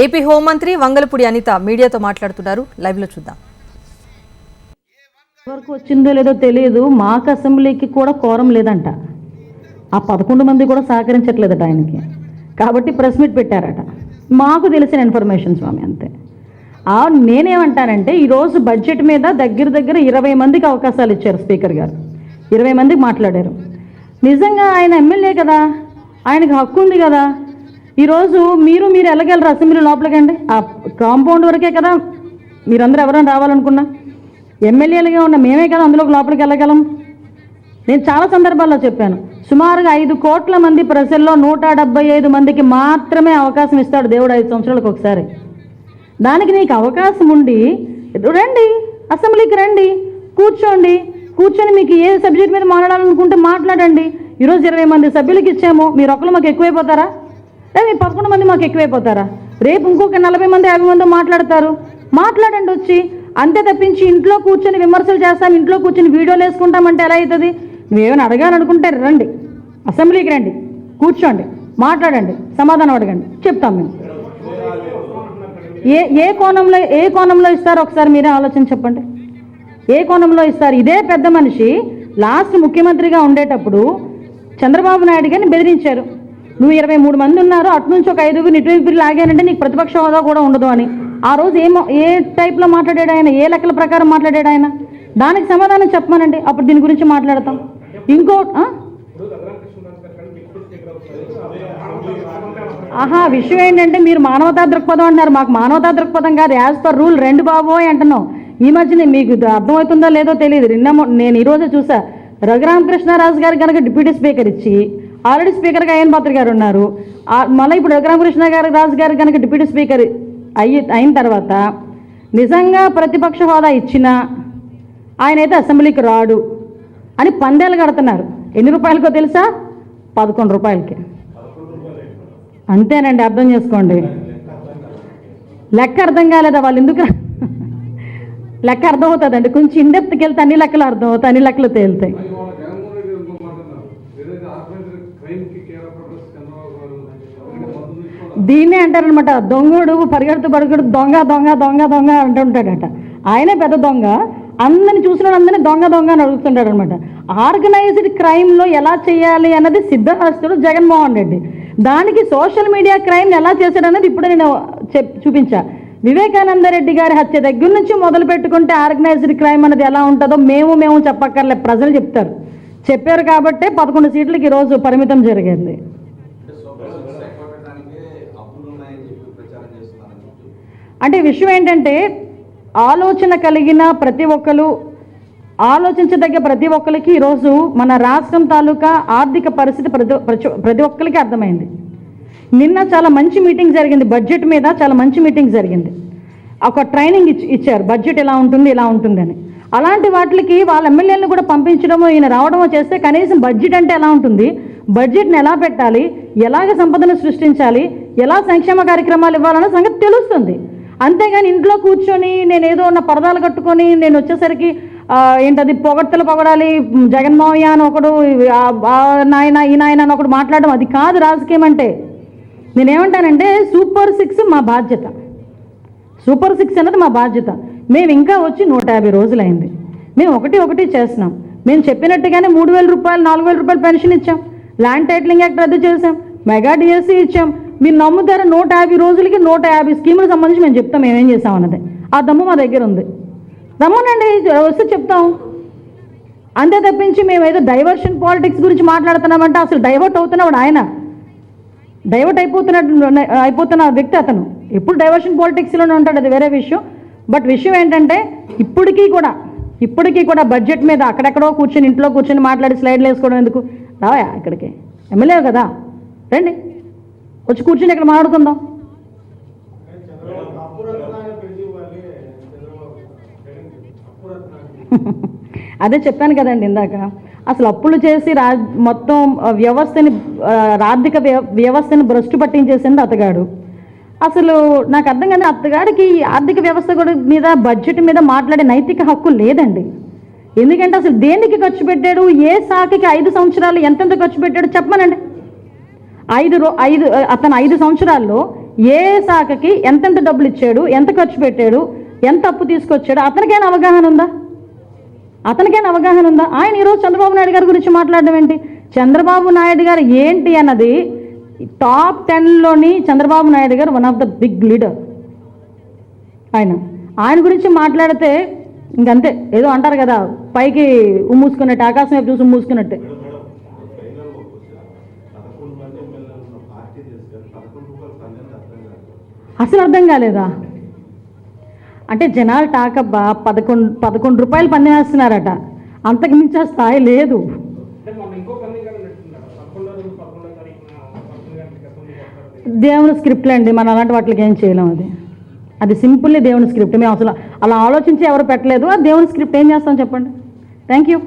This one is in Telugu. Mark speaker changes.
Speaker 1: ఏపీ హోంమంత్రి వంగలపూడి అనిత మీడియాతో మాట్లాడుతున్నారు. లైవ్ లో చూద్దాం.
Speaker 2: వరకు వచ్చిందో లేదో తెలియదు. మాకు అసెంబ్లీకి కూడా కోరం లేదంట. ఆ 11 మంది కూడా సహకరించట్లేదట ఆయనకి. కాబట్టి ప్రెస్ మీట్ పెట్టారట. మాకు తెలిసిన ఇన్ఫర్మేషన్ స్వామి అంతే. నేనేమంటానంటే ఈరోజు బడ్జెట్ మీద దగ్గర 20 మందికి అవకాశాలు ఇచ్చారు స్పీకర్ గారు. 20 మందికి మాట్లాడారు. నిజంగా ఆయన ఎమ్మెల్యే కదా, ఆయనకు హక్కు ఉంది కదా. ఈరోజు మీరు వెళ్ళగలరు అసెంబ్లీ లోపలికండి. ఆ కాంపౌండ్ వరకే కదా మీరందరూ ఎవరైనా రావాలనుకున్నా. ఎమ్మెల్యేలుగా ఉన్న మేమే కదా అందులోకి లోపలికి వెళ్ళగలం. నేను చాలా సందర్భాల్లో చెప్పాను. సుమారుగా 5 కోట్ల మంది ప్రజల్లో 175 మందికి మాత్రమే అవకాశం ఇస్తాడు దేవుడు 5 సంవత్సరాలకు ఒకసారి. దానికి నీకు అవకాశం ఉండి రండి, అసెంబ్లీకి రండి, కూర్చొని మీకు ఏ సబ్జెక్ట్ మీద మాట్లాడాలనుకుంటే మాట్లాడండి. ఈరోజు 20 మంది సభ్యులకి ఇచ్చాము, మీరు ఒక్కరు మాకు ఎక్కువైపోతారా? మీ 11 మంది మాకు ఎక్కువైపోతారా? రేపు ఇంకొక 40 మంది 50 మంది మాట్లాడండి వచ్చి. అంతే తప్పించి ఇంట్లో కూర్చొని విమర్శలు చేస్తాం, ఇంట్లో కూర్చొని వీడియోలు వేసుకుంటామంటే ఎలా అవుతుంది? నువ్వేమైనా అడగాలనుకుంటే రండి, అసెంబ్లీకి రండి, కూర్చోండి, మాట్లాడండి, సమాధానం అడగండి, చెప్తాం మేము. ఏ కోణంలో ఇస్తారో ఒకసారి మీరే ఆలోచన చెప్పండి. ఏ కోణంలో ఇస్తారు? ఇదే పెద్ద మనిషి లాస్ట్ ముఖ్యమంత్రిగా ఉండేటప్పుడు చంద్రబాబు నాయుడు గారిని బెదిరించారు. నువ్వు 23 మంది ఉన్నారు, అటు నుంచి ఒక 5 ఇటువైపు లాగానంటే నీకు ప్రతిపక్ష హోదా కూడా ఉండదు అని. ఆ రోజు ఏ టైప్లో మాట్లాడాడు ఆయన? ఏ లెక్కల ప్రకారం మాట్లాడాడు ఆయన? దానికి సమాధానం చెప్పమనండి, అప్పుడు దీని గురించి మాట్లాడతాం. విషయం ఏంటంటే మీరు మానవతా దృక్పథం అంటున్నారు, మాకు మానవతా దృక్పథం కాదు, యాజ్ పర్ రూల్ 2 బాబోయ్ అంటున్నాం. ఈ మధ్యనే మీకు అర్థమవుతుందో లేదో తెలియదు. నేను ఈరోజే చూసా, రఘురామకృష్ణరాజు గారు కనుక డిప్యూటీ స్పీకర్ ఇచ్చి ఆల్రెడీ స్పీకర్గా అయ్యన్ పాత్ర గారు ఉన్నారు. మళ్ళీ ఇప్పుడు రఘురామకృష్ణరాజు గారు కనుక డిప్యూటీ స్పీకర్ అయిన తర్వాత నిజంగా ప్రతిపక్ష హోదా ఇచ్చినా ఆయనైతే అసెంబ్లీకి రాడు అని పందేలు కడుతున్నారు. ఎన్ని రూపాయలకో తెలుసా? 11 రూపాయలకి. అంతేనండి, అర్థం చేసుకోండి. లెక్క అర్థం కాలేదా? వాళ్ళు ఎందుకు లెక్క అర్థమవుతుందండి, కొంచెం ఇండెప్త్కి వెళ్తే అన్ని లెక్కలు అర్థమవుతాయి, అన్ని లెక్కలు తేలుతాయి. దీన్నే అంటారనమాట, దొంగడు పరిగెడుతూ దొంగ దొంగ దొంగ దొంగ అంటుంటాడట. ఆయనే పెద్ద దొంగ, అందరిని చూసిన అందరినీ దొంగ దొంగ అని అడుగుతుంటాడు అనమాట. ఆర్గనైజ్డ్ క్రైమ్లో ఎలా చేయాలి అన్నది సిద్ధహస్తుడు జగన్మోహన్ రెడ్డి. దానికి సోషల్ మీడియా క్రైమ్ ఎలా చేశాడన్నది ఇప్పుడు నేను చూపించా. వివేకానంద రెడ్డి గారి హత్య దగ్గర నుంచి మొదలు పెట్టుకుంటే ఆర్గనైజ్డ్ క్రైమ్ అన్నది ఎలా ఉంటుందో మేము చెప్పక్కర్లే, ప్రజలు చెప్పారు కాబట్టే 11 సీట్లకి ఈరోజు పరిమితం జరిగింది. అంటే విషయం ఏంటంటే ఆలోచన కలిగిన ప్రతి ఒక్కరు, ఆలోచించదగ్గ ప్రతి ఒక్కరికి ఈరోజు మన రాష్ట్రం తాలూకా ఆర్థిక పరిస్థితి ప్రతి ఒక్కరికి అర్థమైంది. నిన్న చాలా మంచి మీటింగ్ జరిగింది, బడ్జెట్ మీద చాలా మంచి మీటింగ్ జరిగింది. ఒక ట్రైనింగ్ ఇచ్చారు, బడ్జెట్ ఎలా ఉంటుంది అని. అలాంటి వాటికి వాళ్ళ ఎమ్మెల్యేలను కూడా పంపించడమో ఈయన రావడమో చేస్తే కనీసం బడ్జెట్ అంటే ఎలా ఉంటుంది, బడ్జెట్ని ఎలా పెట్టాలి, ఎలాగ సంపదను సృష్టించాలి, ఎలా సంక్షేమ కార్యక్రమాలు ఇవ్వాలన్న సంగతి తెలుస్తుంది. అంతేగాని ఇంట్లో కూర్చొని నేను ఏదో ఉన్న పరదాలు కట్టుకొని నేను వచ్చేసరికి ఏంటది పొగడాలి, జగన్మోహన్ అని ఒకడు, నాయన ఈ నాయన అని ఒకడు మాట్లాడడం, అది కాదు రాజకీయం అంటే. నేనేమంటానంటే సూపర్ 6 మా బాధ్యత, సూపర్ 6 అన్నది మా బాధ్యత. మేము ఇంకా వచ్చి 150 రోజులైంది, మేము ఒకటి చేస్తున్నాం. మేము చెప్పినట్టుగానే 3,000 రూపాయలు 4,000 రూపాయలు పెన్షన్ ఇచ్చాం, ల్యాండ్ టైటిలింగ్ యాక్ట్ రద్దు చేసాం, మెగా డిఎస్సీ ఇచ్చాం. మీరు నమ్ముతారు 150 రోజులకి 150 స్కీములకు సంబంధించి మేము చెప్తాం మేమేం చేస్తామన్నది. ఆ దమ్ము మా దగ్గర ఉంది, రమ్మనండి, వస్తే చెప్తాం. అంతే తప్పించి మేము ఏదో డైవర్షన్ పాలిటిక్స్ గురించి మాట్లాడుతున్నామంటే అసలు డైవర్ట్ అవుతున్నాడు ఆయన, డైవర్ట్ అయిపోతున్న వ్యక్తి అతను. ఎప్పుడు డైవర్షన్ పాలిటిక్స్లోనే ఉంటాడు, అది వేరే విషయం. బట్ విషయం ఏంటంటే ఇప్పటికీ కూడా బడ్జెట్ మీద అక్కడెక్కడో కూర్చొని ఇంట్లో కూర్చొని మాట్లాడి స్లైడ్లు వేసుకోవడం ఎందుకు? రావా ఇక్కడికి, ఎమ్మెల్యే కదా, రండి వచ్చి కూర్చొని ఇక్కడ మాట్లాడుకుందాం. అదే చెప్పాను కదండి ఇందాక, అసలు అప్పులు చేసి మొత్తం ఆర్థిక వ్యవస్థని భ్రష్టు పట్టించేసింది అతగాడు. అసలు నాకు అర్థం కాదు, అతగాడికి ఆర్థిక వ్యవస్థ మీద బడ్జెట్ మీద మాట్లాడే నైతిక హక్కు లేదండి. ఎందుకంటే అసలు దేనికి ఖర్చు పెట్టాడు, ఏ శాఖకి 5 సంవత్సరాలు ఎంతెంత ఖర్చు పెట్టాడు చెప్పమనండి. అతను 5 సంవత్సరాల్లో ఏ శాఖకి ఎంతెంత డబ్బులు ఇచ్చాడు, ఎంత ఖర్చు పెట్టాడు, ఎంత అప్పు తీసుకొచ్చాడు, అతనికైనా అవగాహన ఉందా? ఆయన ఈరోజు చంద్రబాబు నాయుడు గారి గురించి మాట్లాడడం ఏంటి? చంద్రబాబు నాయుడు గారు ఏంటి అన్నది top 10లోని Chandrababu Naidu garu one of the big leader. ఆయన గురించి మాట్లాడితే ఇంకంతే, ఏదో అంటారు కదా, పైకి ఉమ్మూసుకున్నట్టు, ఆకాశం వైపు చూసి ఉమ్మూసుకున్నట్టే. అసలు అర్థం కాలేదా? అంటే జనాలు టాకబ్బా 11 రూపాయలు పందెం వేస్తున్నారట, అంతకు మించి ఆ స్థాయి లేదు. దేవుని స్క్రిప్ట్లు అండి, మనం అలాంటి వాటికి ఏం చేయలేం. అది సింపుల్లీ దేవుని స్క్రిప్ట్. మేము అసలు అలా ఆలోచించి ఎవరు పెట్టలేదు. ఆ దేవుని స్క్రిప్ట్ ఏం చేస్తాం చెప్పండి. Thank you.